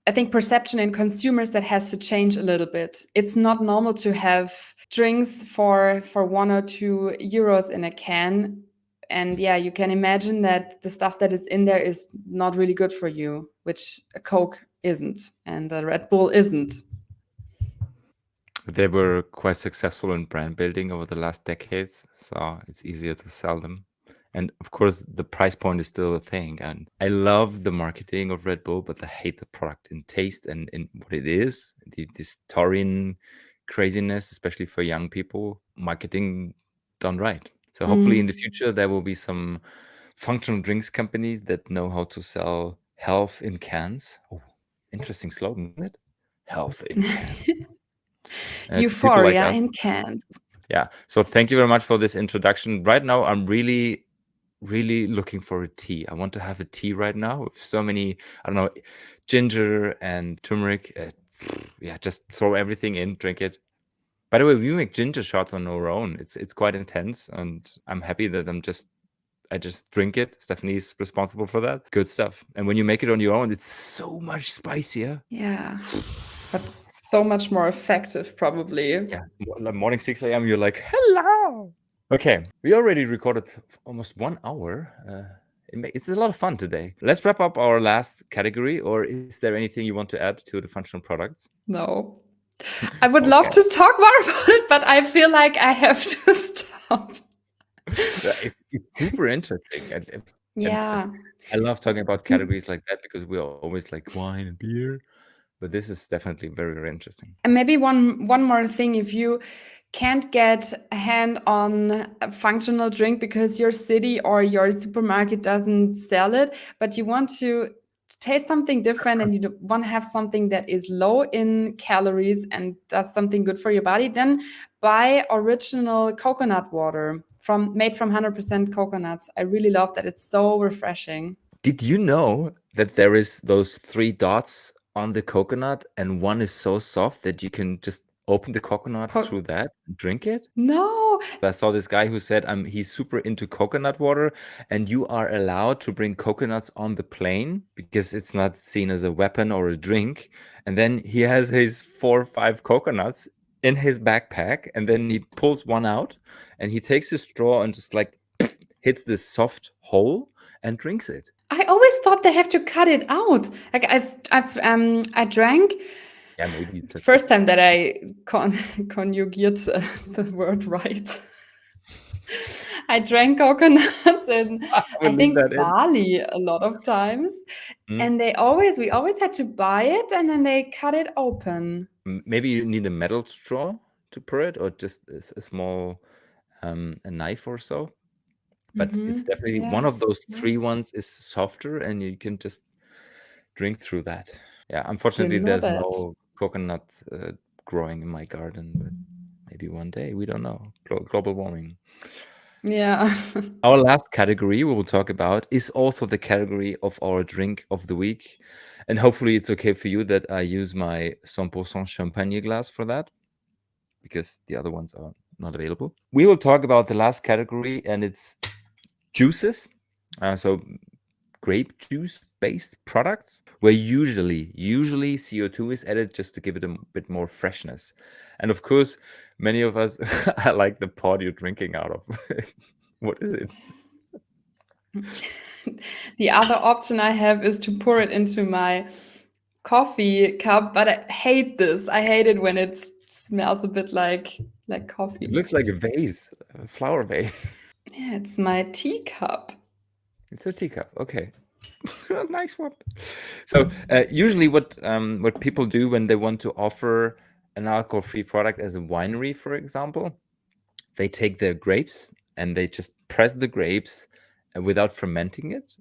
I think, perception in consumers that has to change a little bit. It's not normal to have drinks for 1 or 2 euros in a can. And yeah, you can imagine that the stuff that is in there is not really good for you, which a Coke isn't and a Red Bull isn't. They were quite successful in brand building over the last decades, so it's easier to sell them. And of course, the price point is still a thing. And I love the marketing of Red Bull, but I hate the product in taste and in what it is. This taurine craziness, especially for young people, marketing done right. So hopefully in the Mm. future, there will be some functional drinks companies that know how to sell health in cans. Oh, interesting slogan, isn't it? Health in cans. To people like Euphoria us. in cans. Yeah. So thank you very much for this introduction. Right now, I'm really, really looking for a tea. I want to have a tea right now with so many, I don't know, ginger and turmeric. Yeah, just throw everything in, drink it. By the way, we make ginger shots on our own. It's quite intense, and I'm happy that I just drink it. Stephanie's responsible for that. Good stuff. And when you make it on your own, it's so much spicier. Yeah. But So much more effective, probably. Yeah, like morning 6 a.m. You're like, hello. Okay, we already recorded almost 1 hour. It's a lot of fun today. Let's wrap up our last category, or is there anything you want to add to the functional products? No. I would love Okay. to talk more about it, but I feel like I have to stop. It's super interesting. And Yeah. I love talking about categories like that because we're always like wine and beer. But this is definitely very, very interesting. And maybe one more thing, if you can't get a hand on a functional drink because your city or your supermarket doesn't sell it, but you want to taste something different and you want to have something that is low in calories and does something good for your body, then buy original coconut water from made from 100% coconuts. I really love that. It's so refreshing. Did you know that there is those three dots on the coconut and one is so soft that you can just open the coconut Po- through that and drink it? no, I saw this guy who said he's super into coconut water and you are allowed to bring coconuts on the plane because it's not seen as a weapon or a drink. And then he has his 4 or 5 coconuts in his backpack and then he pulls one out and he takes his straw and just like hits this soft hole and drinks it. I always thought they have to cut it out. Like I drank Yeah, maybe that's first time that I conjugate the word right. I drank coconuts in I I will leave that think in. Bali a lot of times, Mm. and we always had to buy it and then they cut it open. Maybe you need a metal straw to pour it or just a small a knife or so. But it's definitely one Yeah, of those three nice. ones is softer and you can just drink through that. Yeah, unfortunately, Didn't know there's that. no coconut growing in my garden, but maybe one day, we don't know. Global warming. Yeah. Our last category we will talk about is also the category of our drink of the week. And hopefully, it's okay for you that I use my 100% champagne glass for that because the other ones are not available. We will talk about the last category, and it's juices. So grape juice based products where usually CO2 is added just to give it a bit more freshness. And of course, many of us I like the pot you're drinking out of. What is it? The other option I have is to pour it into my coffee cup, but I hate this. I hate it when it smells a bit like It coffee. looks like a vase, a flower vase. Yeah, it's my teacup. It's a teacup. Okay. Nice one. So usually what people do when they want to offer an alcohol-free product as a winery, for example, they take their grapes and they just press the grapes without fermenting it.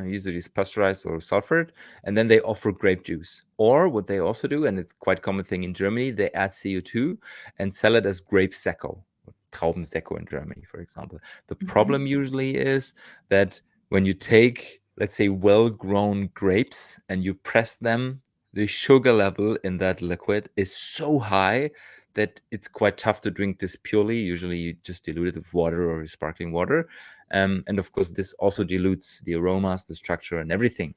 Usually it's pasteurized or sulfured, and then they offer grape juice. Or what they also do, and it's quite common thing in Germany, they add CO2 and sell it as grape secco, Traubensekko in Germany, for example. The problem Mhm. usually is that when you take, let's say, well-grown grapes and you press them, the sugar level in that liquid is so high that it's quite tough to drink this purely. Usually, you just dilute it with water or sparkling water. And of course, this also dilutes the aromas, the structure, and everything.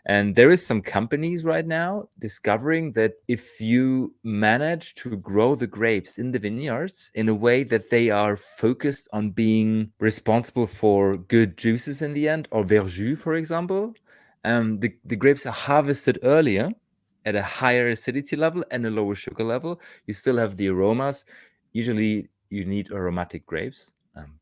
And there is some companies right now discovering that if you manage to grow the grapes in the vineyards in a way that they are focused on being responsible for good juices in the end, or verjus, for example, the grapes are harvested earlier at a higher acidity level and a lower sugar level. You still have the aromas. Usually, you need aromatic grapes,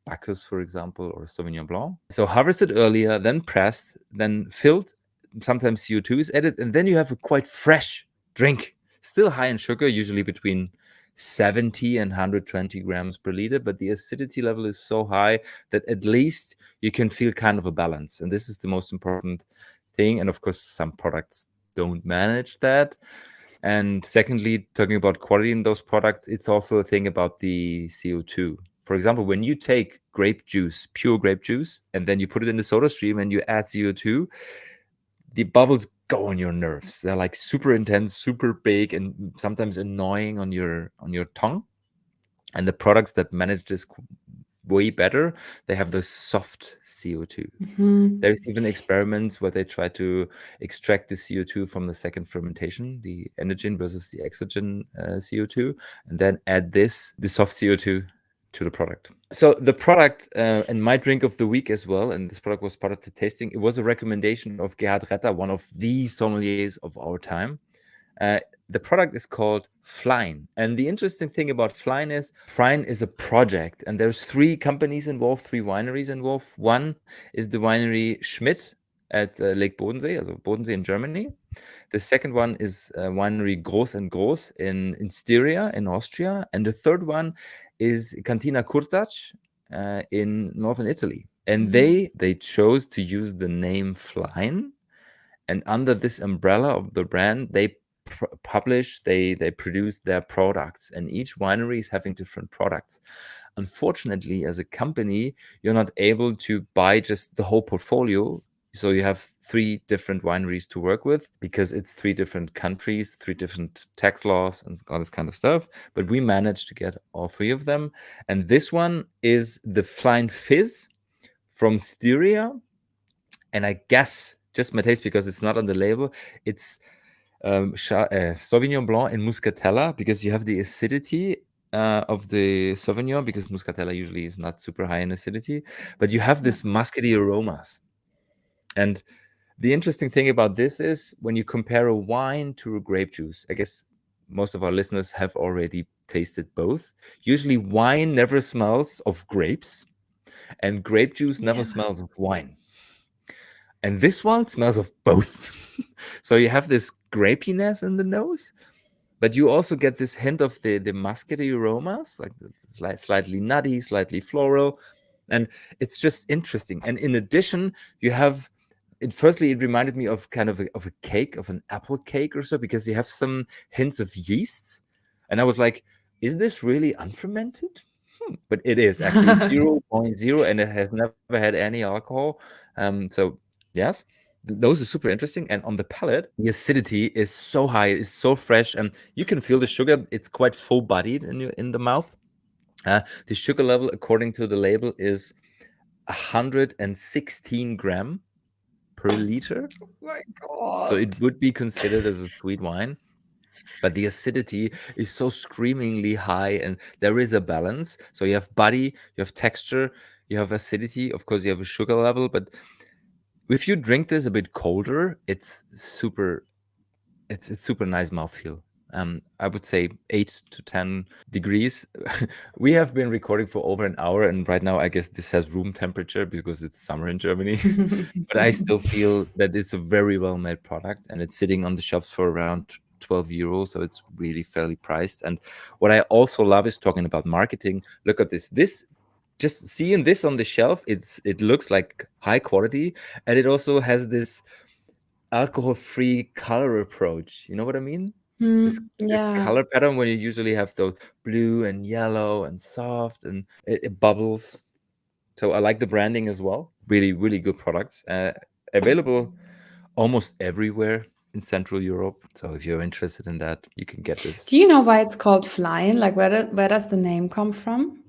Bacchus, for example, or Sauvignon Blanc. So harvested earlier, then pressed, then filled. Sometimes CO2 is added, and then you have a quite fresh drink, still high in sugar, usually between 70 and 120 grams per liter, but the acidity level is so high that at least you can feel kind of a balance. And this is the most important thing. And of course, some products don't manage that. And secondly, talking about quality in those products, it's also a thing about the CO2. For example, when you take grape juice, pure grape juice, and then you put it in the soda stream and you add CO2, the bubbles go on your nerves. They're like super intense, super big, and sometimes annoying on your tongue. And the products that manage this way better. They have the soft CO2. Mhm. There's even experiments where they try to extract the CO2 from the second fermentation, the enogen versus the exogen CO2, and then add the soft CO2 to the product. So the product and my drink of the week as well, and this product was part of the tasting. It was a recommendation of Gerhard Retter, one of the sommeliers of our time. Uh, the product is called Flein. And the interesting thing about Flein is a project, and there's three companies involved, three wineries involved. One is the winery Schmidt at Lake Bodensee, also Bodensee in Germany. The second one is winery Groß and Groß in Styria in Austria. And the third one is Cantina Curtac in northern Italy. And Mhm. they chose to use the name Flein, and under this umbrella of the brand they publish, they produce their products, and each winery is having different products. Unfortunately, as a company, you're not able to buy just the whole portfolio, so you have three different wineries to work with because it's three different countries, three different tax laws and all this kind of stuff. But we managed to get all three of them, and this one is the Flein Fizz from Styria. And I guess just my taste, because it's not on the label, it's Sauvignon Blanc and Muscatella, because you have the acidity of the Sauvignon, because Muscatella usually is not super high in acidity, but you have Yeah. this muscety aromas. And the interesting thing about this is when you compare a wine to a grape juice, I guess most of our listeners have already tasted both. Usually, wine never smells of grapes, and grape juice never Yeah. smells of wine. And this one smells of both. So you have this grapiness in the nose, but you also get this hint of the muscety aromas, like slightly nutty, slightly floral, and it's just interesting. And in addition, you have it. Firstly, it reminded me of kind of a cake, of an apple cake or so, because you have some hints of yeasts, and I was like, "Is this really unfermented?" But it is actually 0.0, and it has never had any alcohol. So yes, those are super interesting. And on the palate, the acidity is so high, it's so fresh, and you can feel the sugar. It's quite full bodied in the mouth. The sugar level, according to the label, is 116 gram per liter. Oh my So God. it would be considered as a sweet wine. But the acidity is so screamingly high, and there is a balance. So you have body, you have texture, you have acidity. Of course, you have a sugar level. But if you drink this a bit colder, it's super nice mouthfeel. I would say 8 to 10 degrees. We have been recording for over an hour, and right now I guess this has room temperature because it's summer in Germany. But I still feel that it's a very well made product, and it's sitting on the shelves for around 12 euros, so it's really fairly priced. And what I also love is talking about marketing. Look at this. This just seeing this on the shelf, it looks like high quality, and it also has this alcohol-free color approach. You know what I mean? This Yeah. color pattern when you usually have those blue and yellow and soft, and it bubbles. So I like the branding as well. Really, really good products. Available almost everywhere in Central Europe. So if you're interested in that, you can get this. Do you know why it's called Flying? Like, where does the name come from?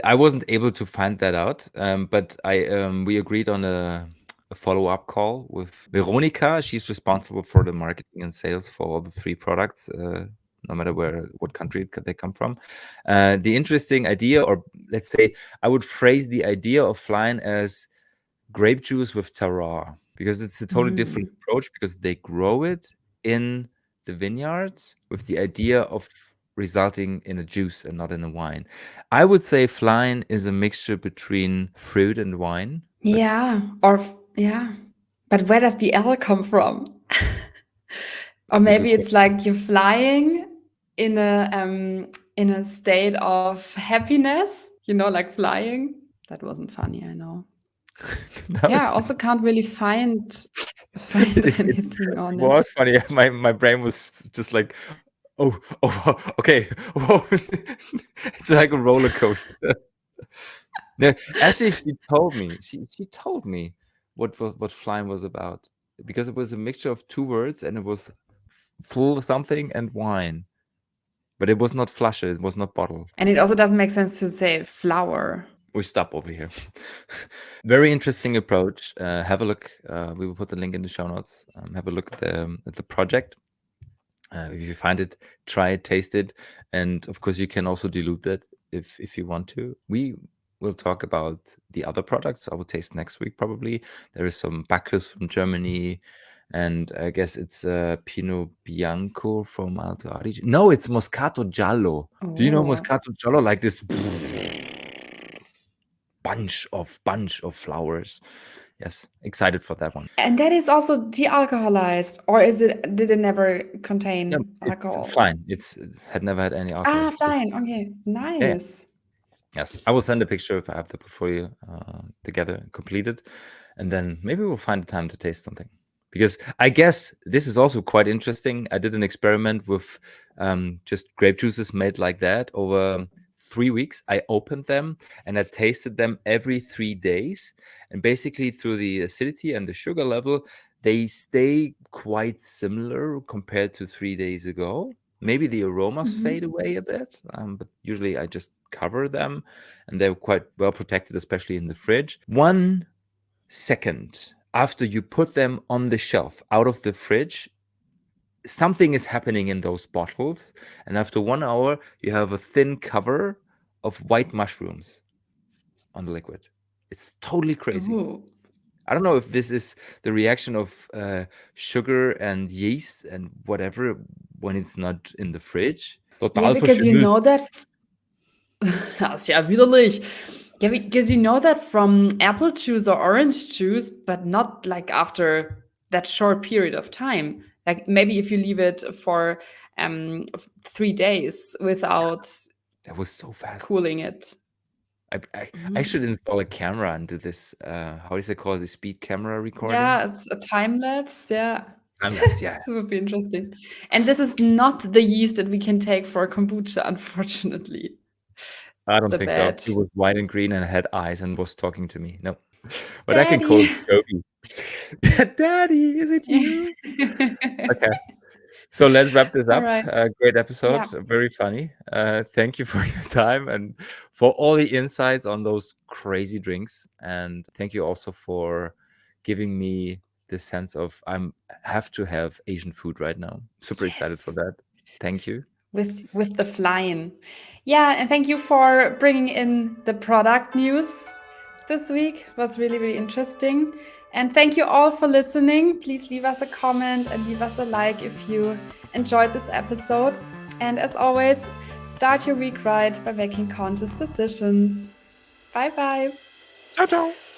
I wasn't able to find that out, but I we agreed on a follow-up call with Veronica. She's responsible for the marketing and sales for all the three products, no matter what country they come from. The interesting idea, or let's say, I would phrase the idea of Flein as grape juice with terroir, because it's a totally different Mm. approach, because they grow it in the vineyards with the idea of resulting in a juice and not in a wine. I would say Flein is a mixture between fruit and wine, but Yeah. Yeah. But where does the L come from? Or it's a good maybe it's question. like you're flying in a state of happiness, like flying. That wasn't funny, I know. No, Yeah, I also can't really find it anything on it. was funny. My brain was just like, oh, okay, whoa. It's like a roller coaster. No, actually, she told me what Flying was about, because it was a mixture of two words, and it was full something and wine. but it was not flasche, it was not bottle. And it also doesn't make sense to say flower. We stop over here. Very interesting approach. Have a look. We will put the link in the show notes. Have a look at the project. If you find it, try it, taste it, and of course you can also dilute that if you want to. We will talk about the other products I will taste next week probably. There is some Bacchus from Germany, and I guess it's Pinot Bianco from Alto Adige. No, it's Moscato Giallo. Do you know Oh. Moscato Giallo? Like this bunch of flowers. Yes, excited for that one. And that is also de-alcoholized, or did it never contain No, it's alcohol? fine. It's had never had any alcohol. Ah, fine. Okay, Yeah. nice. Yes, I will send a picture if I have the portfolio together completed, and then maybe we'll find a time to taste something. Because I guess this is also quite interesting. I did an experiment with just grape juices made like that over 3 weeks. I opened them and I tasted them every 3 days, and basically through the acidity and the sugar level, they stay quite similar compared to 3 days ago. Maybe the aromas fade away a bit, but usually I just cover them, and they're quite well protected, especially in the fridge. 1 second after you put them on the shelf out of the fridge, something is happening in those bottles, and after 1 hour, you have a thin cover of white mushrooms on the liquid. It's totally crazy. Ooh. I don't know if this is the reaction of sugar and yeast and whatever when it's not in the fridge. Yeah, Total because you verschimmelt. know that. Das ist ja widerlich. Yeah, because you know that from apple juice or orange juice, but not like after that short period of time. Like maybe if you leave it for 3 days without That was so fast. cooling it. I should install a camera and do this. How is it called? The speed camera recording? Yeah, it's a time lapse. Yeah. Time lapse, yeah. This would be interesting. And this is not the yeast that we can take for kombucha, unfortunately. I don't So think bad. so. It was white and green and had eyes and was talking to me. No. But I can call it Toby. Daddy, is it you? Okay. So let's wrap this All up. right. Great episode. Yeah. Very funny. Thank you for your time and for all the insights on those crazy drinks. And thank you also for giving me this sense of have to have Asian food right now. Super excited for that. Thank you. With the Flein. Yeah, and thank you for bringing in the product news this week. It was really, really interesting. And thank you all for listening. Please leave us a comment and leave us a like if you enjoyed this episode. And as always, start your week right by making conscious decisions. Bye bye. Ciao, ciao.